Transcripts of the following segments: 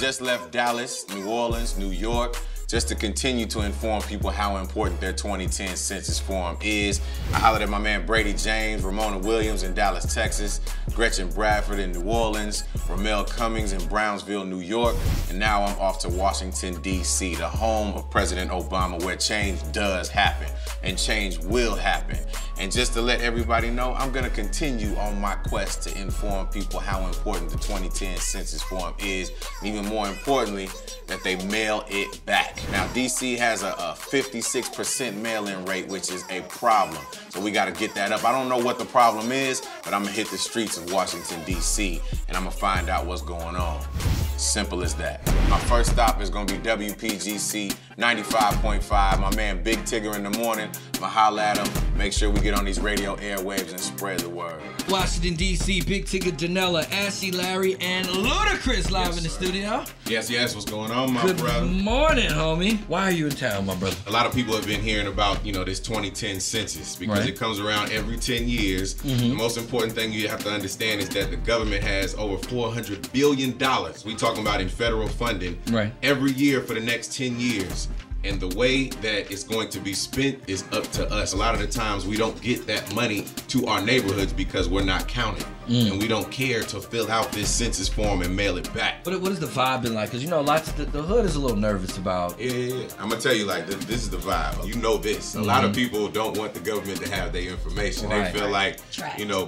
just left Dallas, New Orleans, New York, just to continue to inform people how important their 2010 census form is. I hollered at my man Brady James, Ramona Williams in Dallas, Texas, Gretchen Bradford in New Orleans, Ramel Cummings in Brownsville, New York, and now I'm off to Washington, D.C., the home of President Obama, where change does happen, and change will happen. And just to let everybody know, I'm gonna continue on my quest to inform people how important the 2010 census form is, and even more importantly, that they mail it back. Now, DC has a 56% mail-in rate, which is a problem. So we gotta get that up. I don't know what the problem is, but I'm gonna hit the streets of Washington, DC, and I'm gonna find out what's going on. Simple as that. My first stop is gonna be WPGC 95.5. My man Big Tigger in the morning. I'ma holla at him, make sure we get on these radio airwaves and spread the word. Washington, D.C., Big Tigger, Janella, Ashley, Larry, and Ludacris live in the studio. Yes, what's going on, my Good brother? Good morning, homie. Why are you in town, my brother? A lot of people have been hearing about, this 2010 census because it comes around every 10 years. The most important thing you have to understand is that the government has over $400 billion. We talking about in federal funding every year for the next 10 years. And the way that it's going to be spent is up to us. A lot of the times we don't get that money to our neighborhoods because we're not counted. And we don't care to fill out this census form and mail it back. What has the vibe been like? Because lots of the hood is a little nervous about. Yeah. I'm gonna tell you this is the vibe. You know this. A lot of people don't want the government to have their information. They feel like,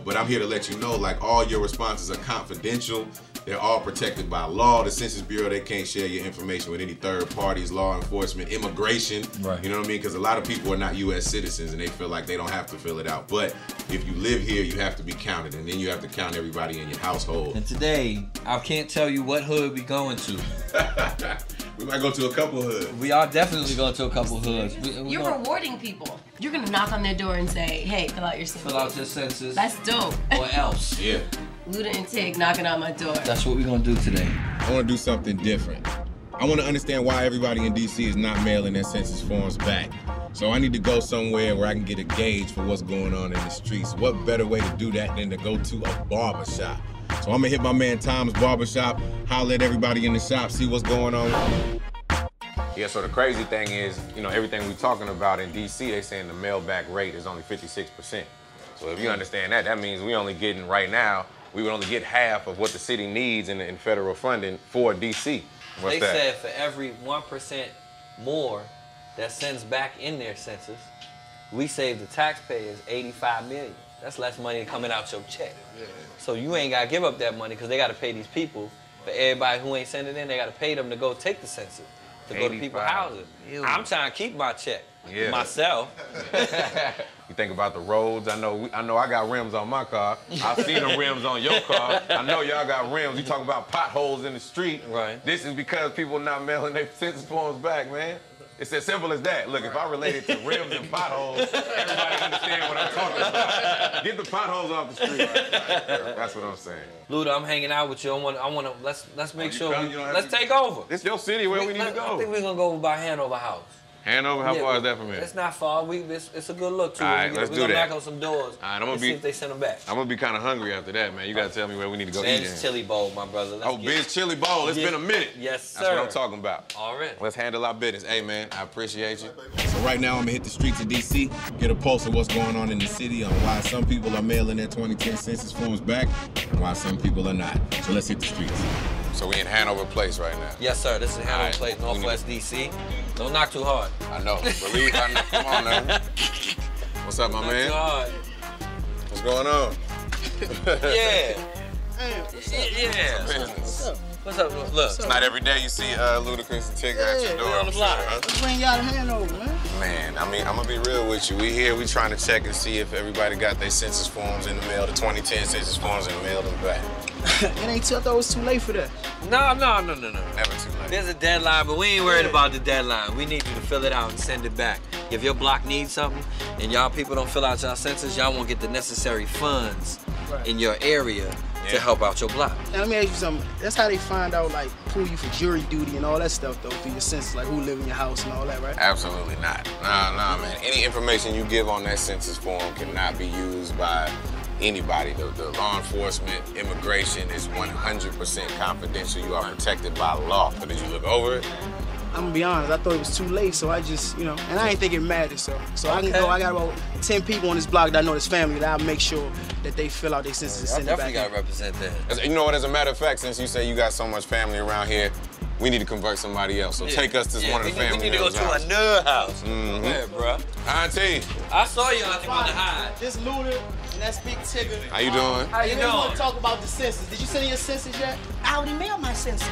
but I'm here to let you know, like, all your responses are confidential. They're all protected by law. The Census Bureau, they can't share your information with any third parties, law enforcement, immigration. You know what I mean? Because a lot of people are not U.S. citizens and they feel like they don't have to fill it out. But if you live here, you have to be counted, and then you have to count everybody in your household. And today, I can't tell you what hood we going to. We might go to a couple hoods. We are definitely going to a couple hoods. You're rewarding people. You're gonna knock on their door and say, hey, fill out your census. Fill out your census. That's dope. Or else. Yeah. Luda and Tig knocking on my door. That's what we're gonna do today. I wanna do something different. I wanna understand why everybody in DC is not mailing their census forms back. So I need to go somewhere where I can get a gauge for what's going on in the streets. What better way to do that than to go to a barbershop? So I'm gonna hit my man Tom's barbershop, holler at everybody in the shop, see what's going on. Yeah, so the crazy thing is, everything we're talking about in DC, they saying the mail back rate is only 56%. So if you understand that, that means we only getting right now, we would only get half of what the city needs in federal funding for DC. What's they that? said for every 1% more that sends back in their census, we save the taxpayers $85 million. That's less money coming out your check. Yeah. So you ain't got to give up that money because they got to pay these people. For everybody who ain't sending in, they got to pay them to go take the census, to go to people's houses. I'm trying to keep my check myself. You think about the roads. I know I got rims on my car. I've seen the rims on your car. I know y'all got rims. You talk about potholes in the street. Right. This is because people are not mailing their census forms back, man. It's as simple as that. Look, if I relate it to rims and potholes, everybody understand what I'm talking about. Get the potholes off the street. That's what I'm saying. Luda, I'm hanging out with you. I want to. Let's make sure. Let's take over. It's your city. Where we need to go? I think we're gonna go by Hanover House. Hanover? How far is that from here? It's not far. It's a good look too. All right, let's do that. We're gonna knock on some doors. All right, see if they send them back. I'm gonna be kind of hungry after that, man. You gotta tell me where we need to go eat. Ben's Chili Bowl, my brother. Ben's Chili Bowl. It's been a minute. Yes, sir. That's what I'm talking about. All right. Let's handle our business. Hey, man, I appreciate you. So right now, I'm gonna hit the streets of DC, get a pulse of what's going on in the city, on why some people are mailing their 2010 census forms back, and why some people are not. So let's hit the streets. So we in Hanover Place right now. Yes, sir. This is Hanover Place, Northwest DC. Don't knock too hard. I know. Believe I know. Come on now. What's up, my man? Too hard. What's going on? Yeah. Hey, what's up? Yeah. What's up? What's up? Look. It's not every day you see Ludacris and Tig at your door. We on the block. Let's bring y'all to Hanover, man. Man, I mean, I'm gonna be real with you. We here, we trying to check and see if everybody got their census forms in the mail, the 2010 census forms, and mailed them back. It ain't too, I thought it was too late for that. No. Never too late. There's a deadline, but we ain't worried about the deadline. We need you to fill it out and send it back. If your block needs something and y'all people don't fill out y'all census, y'all won't get the necessary funds in your area to help out your block. Now, let me ask you something. That's how they find out, like, pull you for jury duty and all that stuff, though, through your census, like who live in your house and all that, right? Absolutely not. Nah, man. Any information you give on that census form cannot be used by anybody. The law enforcement, immigration is 100% confidential. You are protected by law. So did you look over it? I'm gonna be honest, I thought it was too late, so I just, and I ain't think it mattered, so I can go. I got about 10 people on this block that I know this family that I'll make sure that they fill out their census and send it back. Definitely gotta represent that. You know what, as a matter of fact, since you say you got so much family around here, we need to convert somebody else. So take us to one of the family We need to go to house. another house. Yeah, bro. Auntie. I saw you auntie on the high. This Luda and that's Big Tigger. How you doing? How you We want doing? to talk about the census. Did you send in your census yet? I already mailed my census.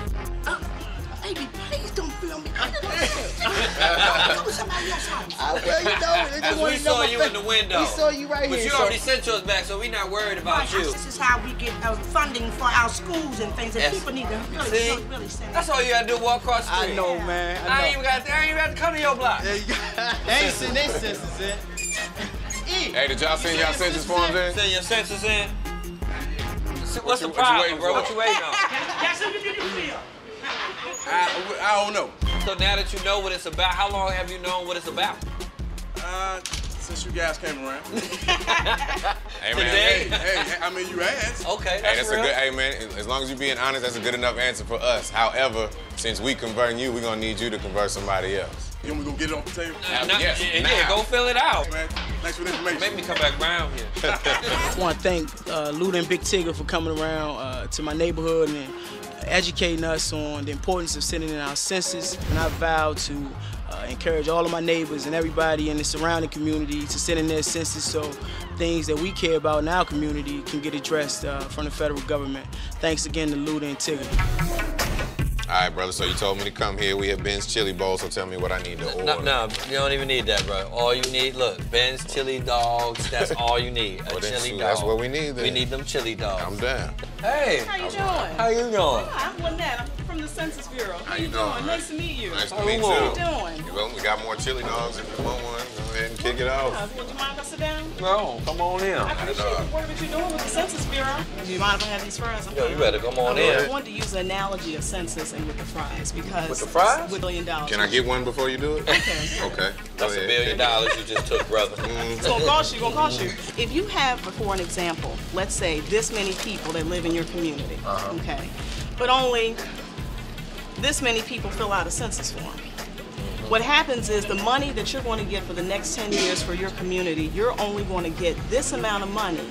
Baby, please don't film me. I go to somebody else's house. We saw you in the window. We saw you right But here. you already sent yours back, so we not worried about you. This is how we get funding for our schools and things that people need to really send. That's all you gotta do, walk across the street. I know, man. I ain't even got to come to your block. They ain't sending their census in. Hey, did y'all send y'all census forms in? Send your census in. What's the you problem, waiting bro? for? What you waiting on? That's what you feel. I don't know. So now that you know what it's about, how long have you known what it's about? Since you guys came around. Hey, man. Today? Hey, I mean, you asked. Okay, Hey, that's a real. good, hey man, as long as you're being honest, that's a good enough answer for us. However, since we converting you, we're gonna need you to convert somebody else. You want me to go get it off the table? Yes, yeah, now. go fill it out. Hey, man, thanks for the information. Make me come back around here. I want to thank Luda and Big Tigger for coming around to my neighborhood and educating us on the importance of sending in our census. And I vow to encourage all of my neighbors and everybody in the surrounding community to send in their census so things that we care about in our community can get addressed from the federal government. Thanks again to Luda and Tigger. All right, brother, so you told me to come here. We have Ben's Chili Bowl, so tell me what I need to order. No, you don't even need that, bro. All you need, look, Ben's chili dogs, that's all you need. A Well, then, chili shoot, dog. that's what we need then. We need them chili dogs. I'm down. Hey, How you doing? how you doing? I'm Lynette. I'm from the Census Bureau. How you doing? Nice to meet you. Nice to How meet you you. doing? How you doing? Well, we got more chili dogs. If you want one, go ahead and kick it off. Would you mind if I sit down? No, come on in. I appreciate the work that you're doing with the Census Bureau. Do you mind if I have these fries? Yo, you better come on I in. wanted to use the analogy of census and with the fries because With the fries? with $1 billion. Can I get one before you do it? Okay. Okay. That's $1 billion you just took, brother. It's gonna cost you, If you have, for an example, let's say this many people that live in your community, okay, but only this many people fill out a census form. What happens is the money that you're going to get for the next 10 years for your community, you're only going to get this amount of money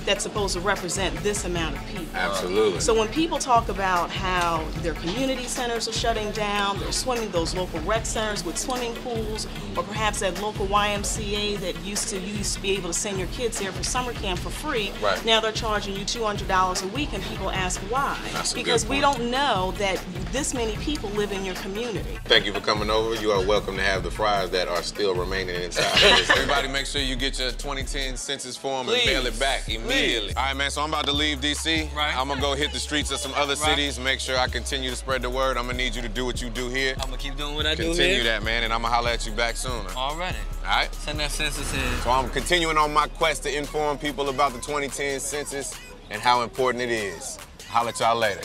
that's supposed to represent this amount of people. Absolutely. So when people talk about how their community centers are shutting down, they're swimming, those local rec centers with swimming pools, or perhaps that local YMCA that you used to be able to send your kids there for summer camp for free, Right. now they're charging you $200 a week, and people ask why. That's a good Because we point. don't know that this many people live in your community. Thank you for coming over. You are welcome to have the fries that are still remaining inside. Everybody make sure you get your 2010 census form and Please. mail it back immediately. All right, man, so I'm about to leave D.C. Right. I'm going to go hit the streets of some other cities, make sure I continue to spread the word. I'm going to need you to do what you do here. I'm gonna keep doing what I do Continue here. that, man, and I'm going to holler at you back soon. Already. All right? Send that census in. So I'm continuing on my quest to inform people about the 2010 census and how important it is. Holler at y'all later.